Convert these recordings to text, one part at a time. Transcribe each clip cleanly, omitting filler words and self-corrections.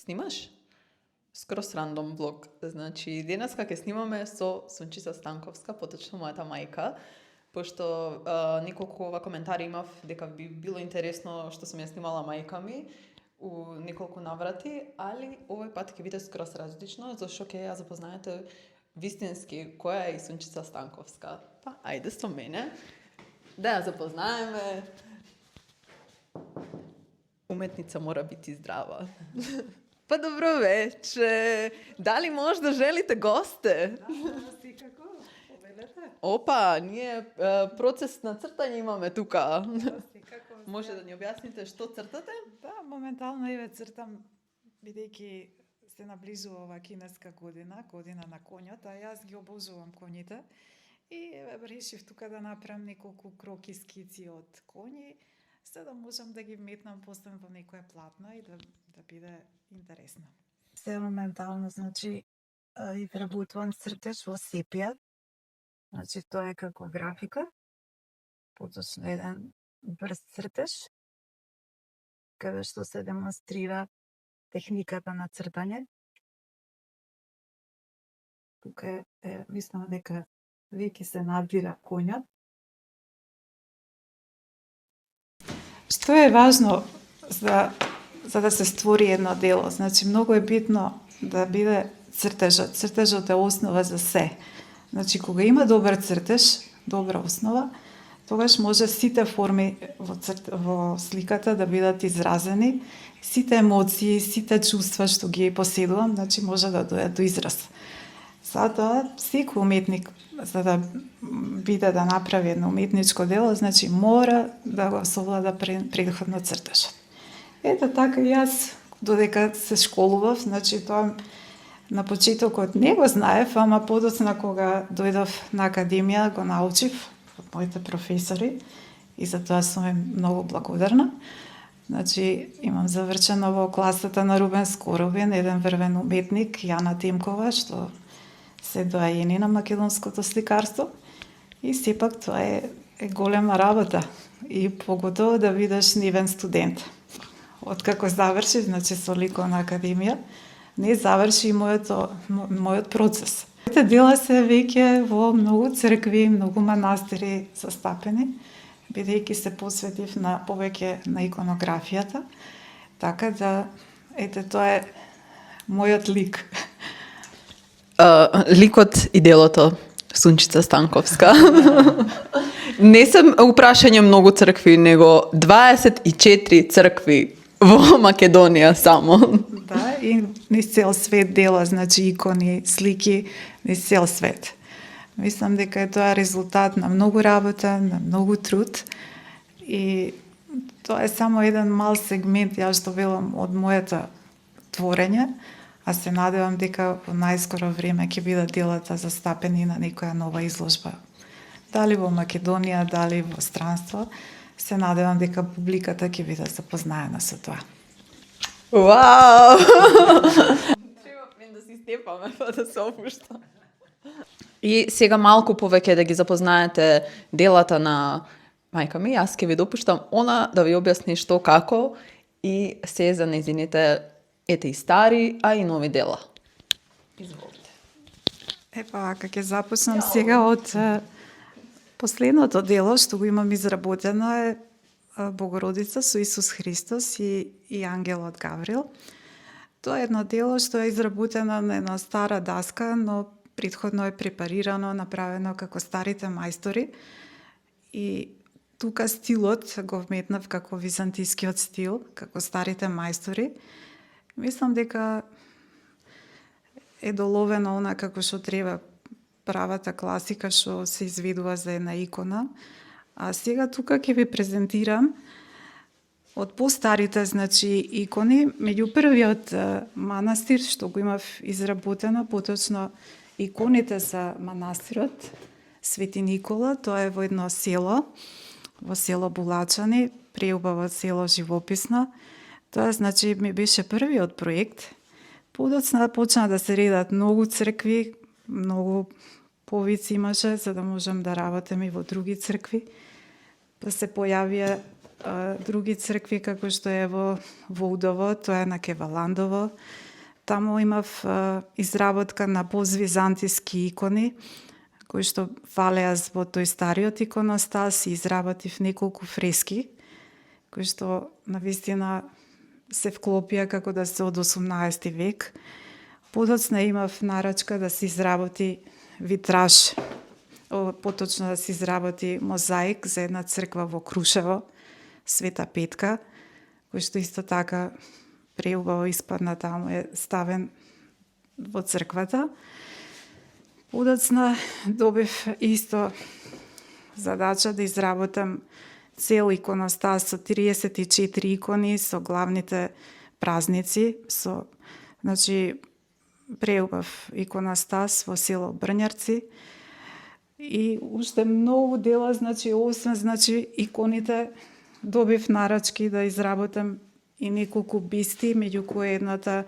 Снимаш? Скрос рандом влог. Значи, денеска ќе снимаме со Сончица Станковска, поточно мојата мајка, пошто неколку коментари имав дека би било интересно што сум ја снимала мајка ми у неколку наврати, али овој пат ќе биде скрос различно, зашто ќе ја запознаете вистински која е и Сончица Станковска. Па, ајде со мене, да ја запознаеме. Уметница мора бити здрава. Па добро вече. Дали може да желите госте? Да, секако. Повелете. Опа, ние процес на цртање имаме тука. Секако. Може да ни објасните што цртате? Да, моментално еве цртам, бидејќи се наближува ова кинеска година на коњот, а јас ги обожувам коњите. И еве решив тука да направам неколку кроки скици од коњи, за да можам да ги вметнам после во некое платно и да биде интересно. Се моментално, значи, изработувам цртеж во сепија. Значи, тоа е како графика. Поточно еден брз цртеж, каде што се демонстрира техниката на цртање. Тука мислам дека веќе се надвира коњот. Што е важно за да се створи едно дело? Значи, многу е битно да биде цртежот. Цртежот е основа за се. Значи, кога има добар цртеж, добра основа, тогаш може сите форми во сликата да бидат изразени, сите емоции, сите чувства што ги поседувам, значи може да дојдат до израз. Затоа, секој уметник, за да биде да направи едно уметничко дело, значи мора да го совлада претходно цртежот. Ето така и јас, додека се школував, значи тоа на почетокот не го знаев, ама подоцна кога дојдов на академија го научив од моите професори и за тоа сум им многу благодарна. Значи, имам завршено во класата на Рубен Скоробин, еден врвен уметник, Јана Темкова, што се доајени на македонското сликарство. И сепак тоа е голема работа и поготово да бидеш нивен студент. Откако завршив, значи со ликовна академија, не заврши мојот процес. Моите дела се веќе во многу цркви, многу манастири застапени, бидејќи се посветив повеќе на иконографијата, така да, ете, тоа е мојот лик. Ликот и делото Сончица Станковска. Не сум упрашање многу цркви, него 24 цркви во Македонија само. Да, и низ цел свет дела, значи икони, слики, низ цел свет. Мислам дека е тоа резултат на многу работа, на многу труд и тоа е само еден мал сегмент, јас што велам, од моето творење, а се надевам дека во најскоро време ќе бидат делата застапени на некоја нова изложба. Дали во Македонија, дали во странство, се надевам дека публиката ќе биде запознаена со тоа. Вау! Треба да си степаме па да се опуштам. И сега малку повеќе да ги запознаете делата на мајка ми, јас ќе ви допуштам она да ви објасни што како и се за нејзините ете и стари, а и нови дела. Изволите. Епа, ќе започнам сега од последното дело што го имам изработено е Богородица со Исус Христос и ангелот Гаврил. Тоа е едно дело што е изработено на една стара даска, но претходно е препарирано, направено како старите мајстори. И тука стилот го вметнав како византискиот стил, како старите мајстори. Мислам дека е доловено она како што треба, правата класика што се изведува за една икона. А сега тука ќе ви презентирам од постарите, значи, икони, меѓу првиот манастир што го имав изработено, поточно иконите за манастирот Свети Никола, тоа е во едно село, во село Булачани, преубаво село, живописно. Тоа, значи, ми беше првиот проект. Подоцна почна да се редат многу цркви, многу повици имаше, за да можам да работам и во други цркви. Да се појавија други цркви како што е во Удово, тоа е на Кеваландово. Таму имав изработка на позвизантиски икони, кои што фалеа во тој стариот иконостас, и изработив неколку фрески, кои што навистина се вклопија како да се од 18 век. Подоцна имав нарачка да се изработи витраж, поточно да се изработи мозаик за една црква во Крушево, Света Петка, кој што исто така преубаво испадна, таму е ставен во црквата. Подоцна добив исто задача да изработам цел иконостас со 34 икони со главните празници, преубав иконостас во село Брњарци и уште многу дела, освен иконите, добив нарачки да изработам и неколку бисти, меѓу кои едната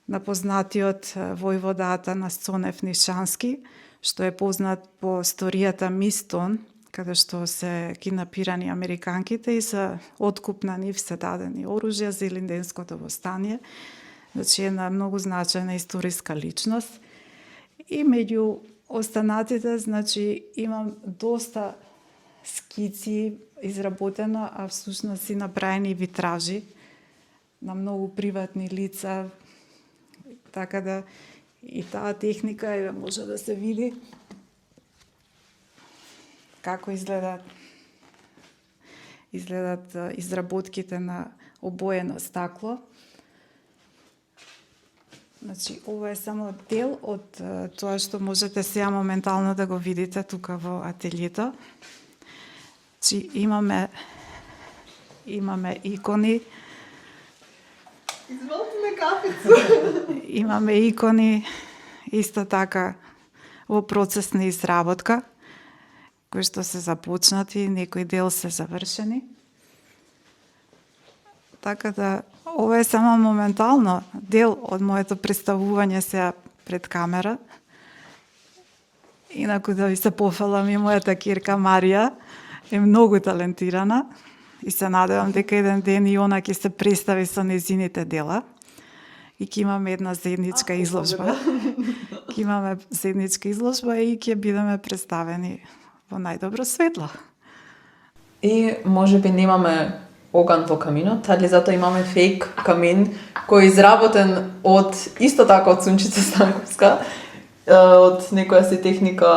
на познатиот војвода Цонев Нишански, што е познат по историјата Мистон, каде што се киднапирани американките и за откуп на нив се дадени оружја за Илинденското востание. Една многу значајна историска личност. И меѓу останатите, имам доста скици изработено, а всушност и направени витражи на многу приватни лица, така да и таа техника може да се види како изгледат изработките на обоено стакло. Ова е само дел од тоа што можете сега моментално да го видите тука во ателието. Имаме икони. Изволите кафица. Имаме икони исто така во процес на изработка, кои што се започнати, некој дел се завршени. Така да, ова е само моментално дел од моето представување сега пред камера. Инаку да ви се пофалам, и мојата кирка Марија е многу талентирана и се надевам дека еден ден и она ќе се представи со незините дела и ќе имаме една заедничка изложба. Ќе имаме заедничка изложба и ќе бидеме представени во најдобро светло. И можеби немаме оган во каминот, али затоа имаме фейк камин кој е изработен од исто така од Сунчица Станковска, од некоја си техника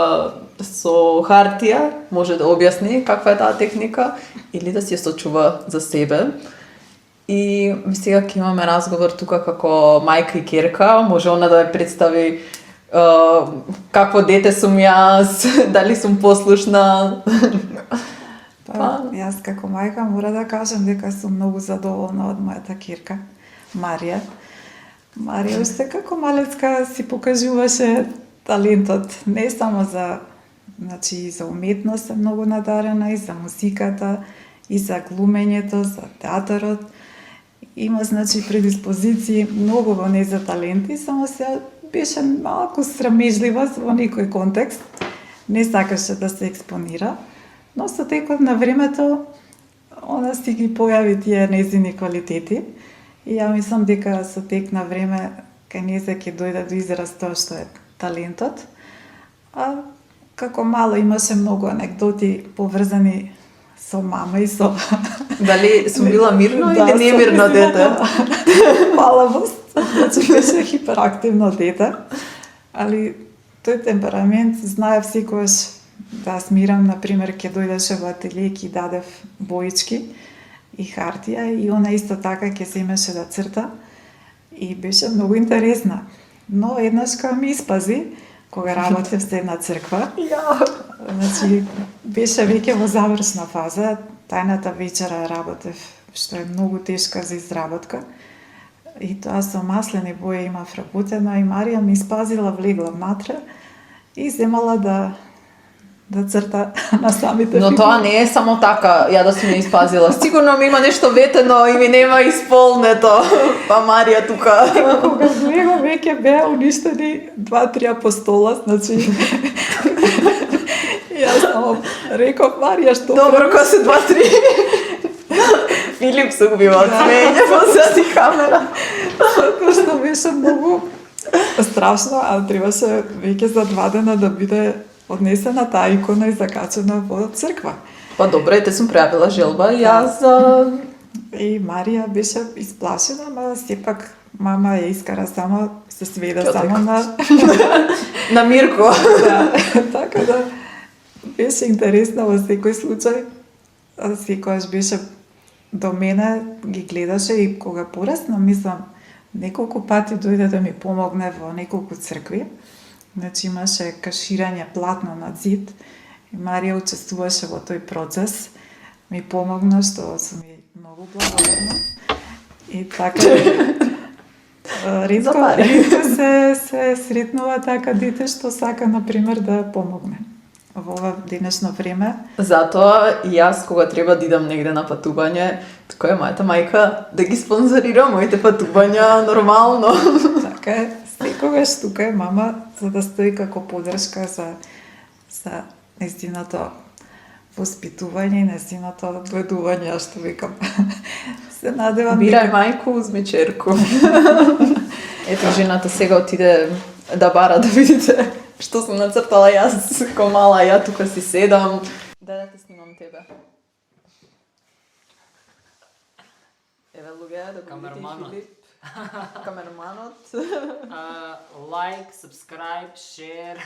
со хартија, може да објасни каква е таа техника или да си ја сочува за себе. И сега ќе имаме разговор тука како мајка и ќерка, може она да ја представи какво дете сум јас, дали сум послушна. Јас како мајка мора да кажам дека сум многу задоволна од мојата ќерка Марија. Марија уште како малецка си покажуваше талентот, не само за за уметност е многу надарена, и за музиката, и за глумењето, за театарот. Има предиспозиции многу во нејза таленти, само се беше малку срамежлива во некој контекст. Не сакаше да се експонира, но со текот на времето она си ги појави тие нејзини квалитети и ја мислам дека со тек на време кај нејзе ќе дојде до израз тоа што е талентот. А како мало имаше многу анекдоти поврзани со мама и со... Дали сум била мирно или немирно дете? Палавост, беше хиперактивно дете, али тој темперамент знаев секогаш да смирам, например, ќе дојдеше во ателие, ќе дадев боички и хартија и она исто така ќе земеше да црта и беше многу интересна. Но еднаш кога ми испази, кога работев за една црква, беше веќе во завршна фаза, тајната вечера работев, што е многу тешка за изработка. И тоа со маслени бои имав работено и Марија ми испазила, влегла внатре и земала да црта на самите Но фигури. тоа не е само така, ја да сум ја испазила. Сигурно ми има нешто ветено и ми нема исполнето. Па Марија тука. Кога влегов веќе беа уништени 2-3 апостола, Јас само реков, Марија, што... Добро, кога се 2-3. Филип се убива од смење позади камера. Затоа што беше многу страшно, а требаше веќе за 2 дена да биде однесена таа икона и закачена во црква. Па добре, те сум прејавила желба и јас И Марија беше исплашена, ама сепак мама ја искара само, се сведе Ќе само на... на Мирко. Да, така да беше интересно во секој случај. Секојаш беше до мене, ги гледаше и кога порасна, мислам, неколку пати дојде да ми помогне во неколку цркви. Значи имаше каширање платно на зид и Марија учествуваше во тој процес. Ми помогна, што сум и многу благодарна. И така ретко се сретнува така дете што сака, например, да помогне во ова денешно време. Затоа и јас кога треба да идам негде на патување, така е мојата мајка да ги спонзорира моите патувања нормално. Така е, секогаш тука е мама за да стои како поддршка за нејзиното воспитување и нејзиното одгледување, а што викам. Се надевам Бирај мајку, узми черку. Ето жената сега отиде да бара, да видите што сум нацртала јас ко мала, ја тука си седам. Да те снимам тебе. Еве луѓе, да го видите Камерманот. Филип. Камерманот. Like, subscribe, share,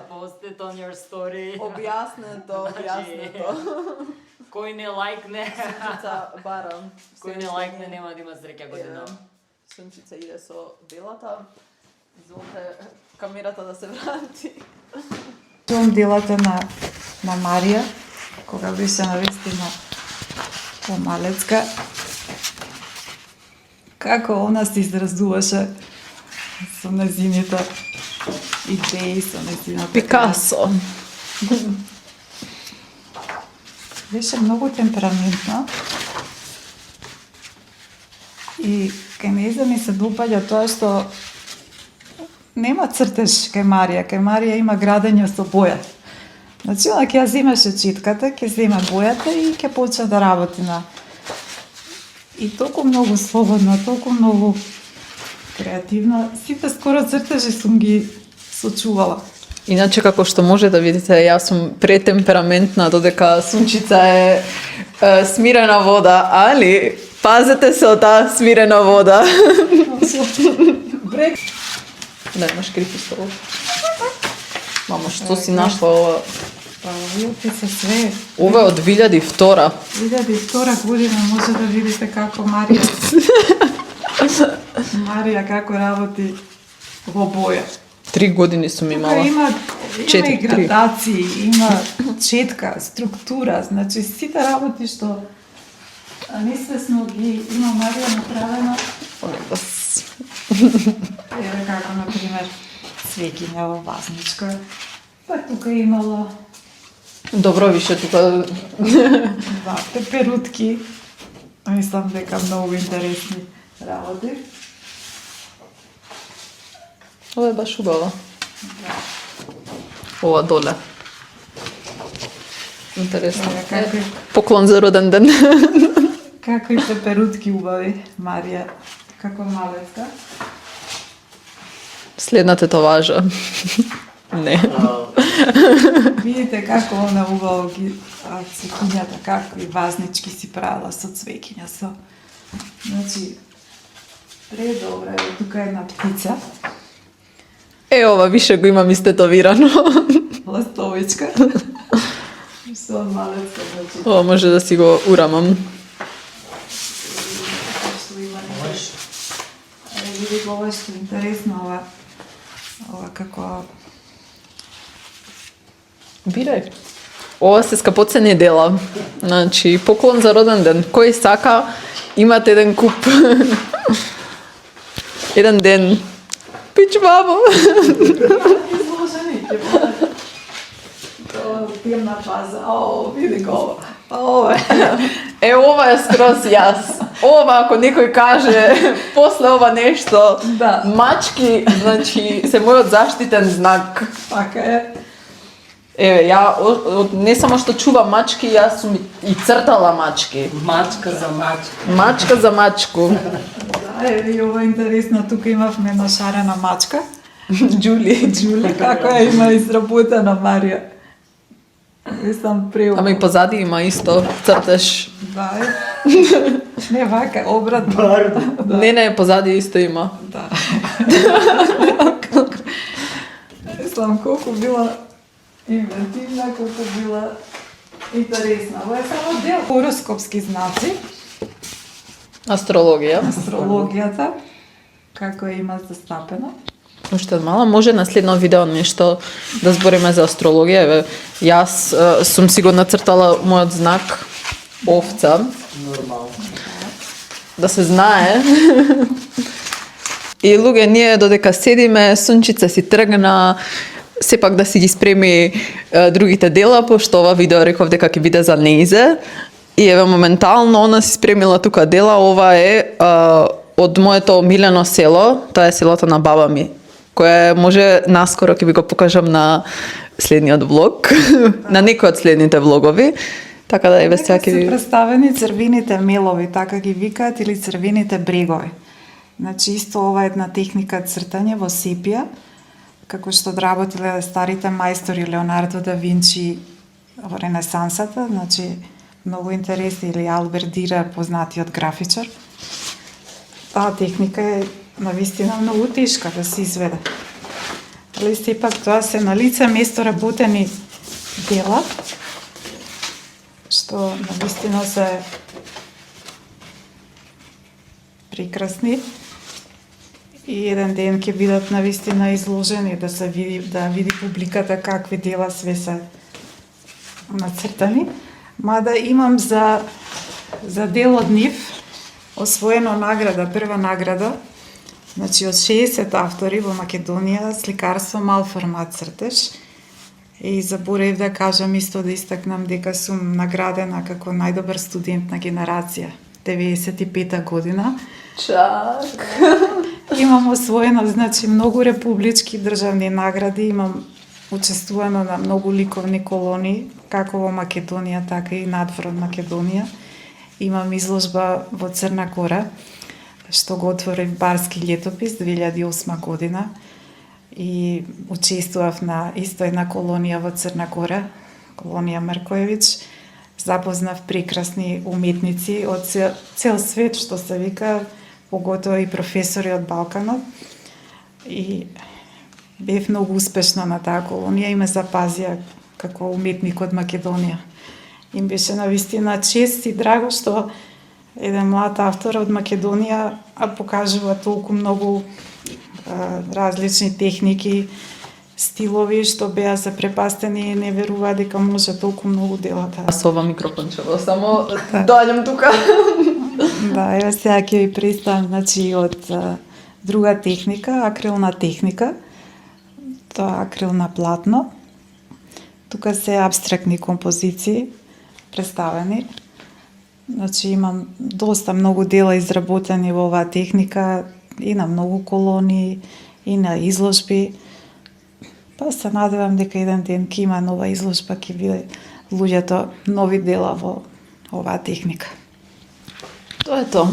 post it on your story. Објаснето. Кој не лайкне, Сунчица бара. кој не лайкне нема да има среќа година. Сунчица иде со делата. Изволте камерата да се врати. Чувам делата на Марија, кога беше навистина помалецка, како она се изразуваше со незините идеи, со незината... Пикасо. Беше многу темпераментна и кај нејза ми се допаѓа тоа што нема цртеж кај Марија. Кај Марија има градење со боја. Значи, она ќе ја земеше читката, ќе земе бојата и ќе почне да работи на... И толку многу слободна, толку многу креативна. Сите скоро цртежи сум ги сочувала. Иначе, како што може да видите, јас сум претемпераментна, додека Сунчица е смирена вода, али пазете се од таа смирена вода. Брек. Да, имаш крипи со ово. Мамо, што си нашла ова? Па, видите се све. Ова е од 2002. 2002 година може да видите како Марија како работи во боја. 3 години сум имала. Има Четири, и градации, има четка, структура, значи сите работи што несвесно ги има Марија направено. Еве како, например, свеќиња во Вазничка. Па тука имало Добро, више тука... пеперутки. Мислам дека многу интересни работи. Ова е баш убава. Ова доле. Интересно. Како, Поклон за роден ден. како и пеперутки убави Марија, како малецка. Следната товажа. Не. Видите како она убаво ги цвекињата, како и вазнички си правила со цвекиња, со... Значи, предобра е тука една птица, Ова више го имам истетовирано. ластовичка, со малецка, значи, Ова може да си го урамам. што има нешто. Види ова што е интересно, ова како... Бирај. Ова се скапоцени дела. Значи, поклон за роден ден. Кој сака, имате еден куп. Еден ден. Пич бабо. Изложени ќе бъдат. Темна фаза. О, види го ова. Ова е скроз јас. Ова, ако некој каже после ова нешто, Да. мачки, значи, се мојот заштитен знак. Така е. Еве, не само што чувам мачки, јас сум и цртала мачки. Мачка за мачка. Мачка за мачку. Да, и ова е интересно, тука имавме една шарена мачка. Джули. Джули, како ја има изработена Марија. Мислам преубаво. Ама и позади има исто цртеш. Да, не вака, обратно. Не, позади исто има. Да. Мислам колку била инвентивна, колку била интересна. Ова е само дел хороскопски знаци, Астрологија. астрологијата, како ја има застапено. Уште од мала може на следно видео нешто да збориме за астрологија. Еве, јас сум си го нацртала мојот знак овца. Нормално. Да се знае. И луѓе, ние додека седиме, Сончица си тргна, сепак да си ги спреми другите дела, пошто ова видео реков дека ќе биде за неизе. И еве моментално она си спремила тука дела. Ова е од моето омилено село, тоа е селото на баба ми, кое може наскоро ќе ви го покажам на следниот влог, на некој од следните влогови. Така да еве сега ќе се ви... представени црвените мелови, така ги викаат, или црвените брегови. Значи исто ова е една техника цртање во сепија, како што работеле старите мајстори Леонардо да Винчи во Ренесансата, значи многу интересни, или Алберт Дира, познатиот графичар. Таа техника е навистина многу тешка да се изведе. Али сепак тоа се на лице место работени дела, што навистина се прекрасни и еден ден ќе бидат навистина изложени да се види, да види публиката какви дела све се нацртани. Мада имам за дел од нив освоено награда, прва награда, значи од 60 автори во Македонија, сликарство мал формат цртеж. И заборев да кажам исто, да истакнам дека сум наградена како најдобар студент на генерација 95-та година. Чак. Имам освоено, значи, многу републички државни награди, имам учествувано на многу ликовни колонии, како во Македонија, така и надвор од Македонија. Имам изложба во Црна Гора, што го отворив Барски летопис 2008 година. И учествував на исто една колонија во Црна Гора, колонија Маркоевич. Запознав прекрасни уметници од цел свет, што се вика, поготоа и професори од Балканот. И бев многу успешна на таа колонија и ме запазија како уметник од Македонија. Им беше навистина чест и драго што еден млад автор од Македонија покажува толку многу различни техники, стилови, што беа запрепастени и не веруваа дека може толку многу дела да... Со ова микрофончево, само доаѓам тука. Да, еве сега ќе ви представам, значи, од друга техника, акрилна техника. Тоа акрил на платно. Тука се абстрактни композиции представени. Значи имам доста многу дела изработени во оваа техника, и на многу колонии, и на изложби. Па се надевам дека еден ден ќе има нова изложба, ќе биде луѓето нови дела во оваа техника. Тоа е тоа.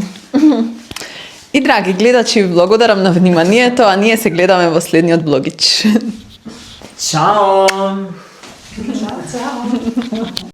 И драги гледачи, благодарам на вниманието, а ние се гледаме во следниот блогич. Чао! Чао, чао!